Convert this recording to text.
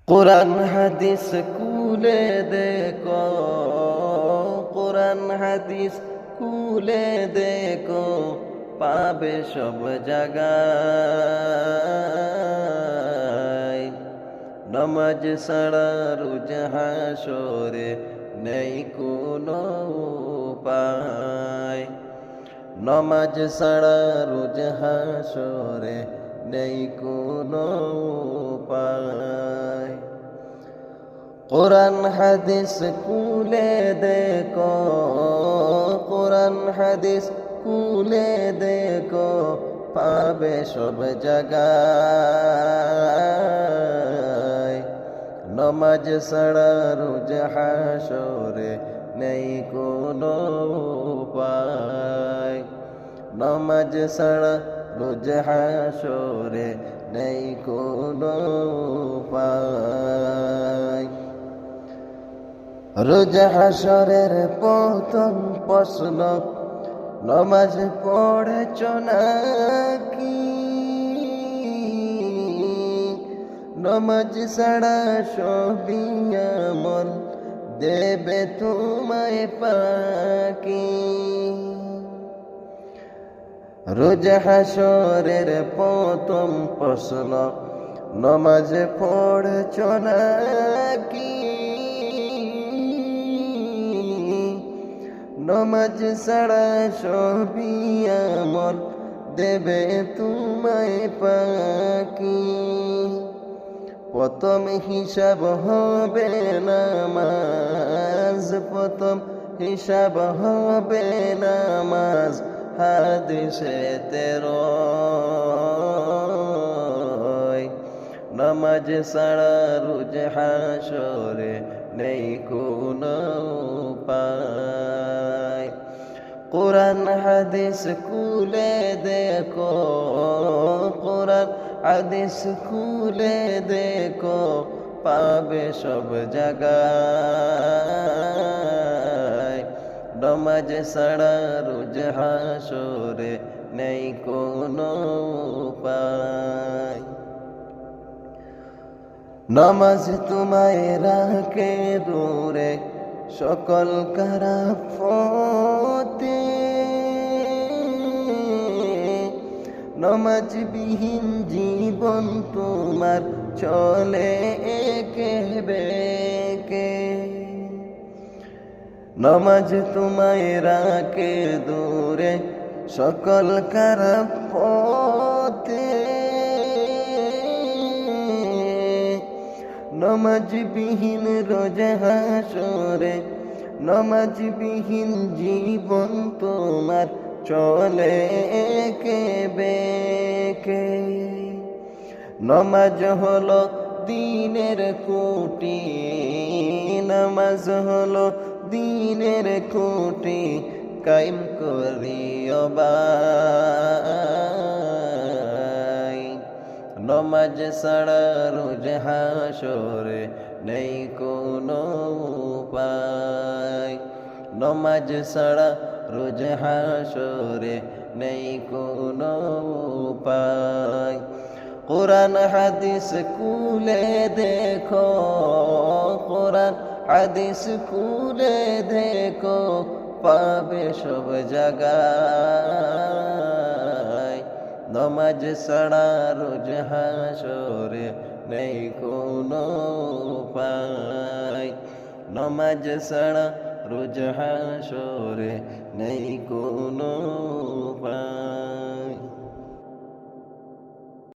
কোরআন হাদিস খুলে দেখো, কোরআন হাদিস খুলে দেখো, পাবে সব জায়গায়। নামাজ ছাড়া রোজ হাসরে নেই কোনো উপায়। নামাজ ছাড়া রোজ হাসরে নেই কোনো উপায়। কোরআন হাদিস খুলে দেখো, কোরআন হাদিস খুলে দেখো, পাবে সব জায়গায়। নামাজ ছাড়া রোজ হাসরে নেই কোনো উপায়। নামাজ ছাড়া রোজ হাসরে নেই কোনো উপায়। রোজ হাসরের প্রথম প্রশ্ন, নামাজ পড়েছ নাকি? নামাজ ছাড়া সবই আমল দেবে তোমায় পাকি। রোজ হাসরের প্রথম প্রশ্ন, নামাজ পড়েছ নাকি? নামাজ ছাড়া সবই আমল দেবে তোমায় পাকি। প্রথম হিসাব হবে নামাজ, প্রথম হিসাব হবে নামাজ, হাদিসে রয়। নামাজ ছাড়া রোজ হাসরে নেই কোনো উপায়। কোরআন হাদিস খুলে দেখো, কোরআন হাদিস খুলে দেখো, পাবে সব জায়গায়। নামাজ ছাড়া রোজ হাসরে নেই কোনো উপায়। নামাজ তোমায় রাখে দূরে সকল খারাপ হতে। নামাজ বিহীন জীবন তোমার চলে একে বেঁকে। নামাজ তোমায় রাখে দূরে সকল খারাপ হতে। নামাজ বিহীন রোজ হাসরে, নামাজ বিহীন জীবন তোমার চলে একে বেঁকে। নামাজ হলো দ্বীনের খুঁটি, নামাজ হলো দ্বীনের খুঁটি, কায়েম করিও ভাই। নামাজ ছাড়া রোজ হাসরে নেই কোনো উপায়। নামাজ ছাড়া রোজ হাসরে নেই কোনো উপায়। কোরআন হাদিস খুলে দেখো, কোরআন হাদিস খুলে দেখো, পাবে সব জায়গায়। নামাজ ছাড়া রোজ হাসরে নেই কোনো উপায়। নামাজ ছাড়া রোজ হাসরে নেই কোনো উপায়।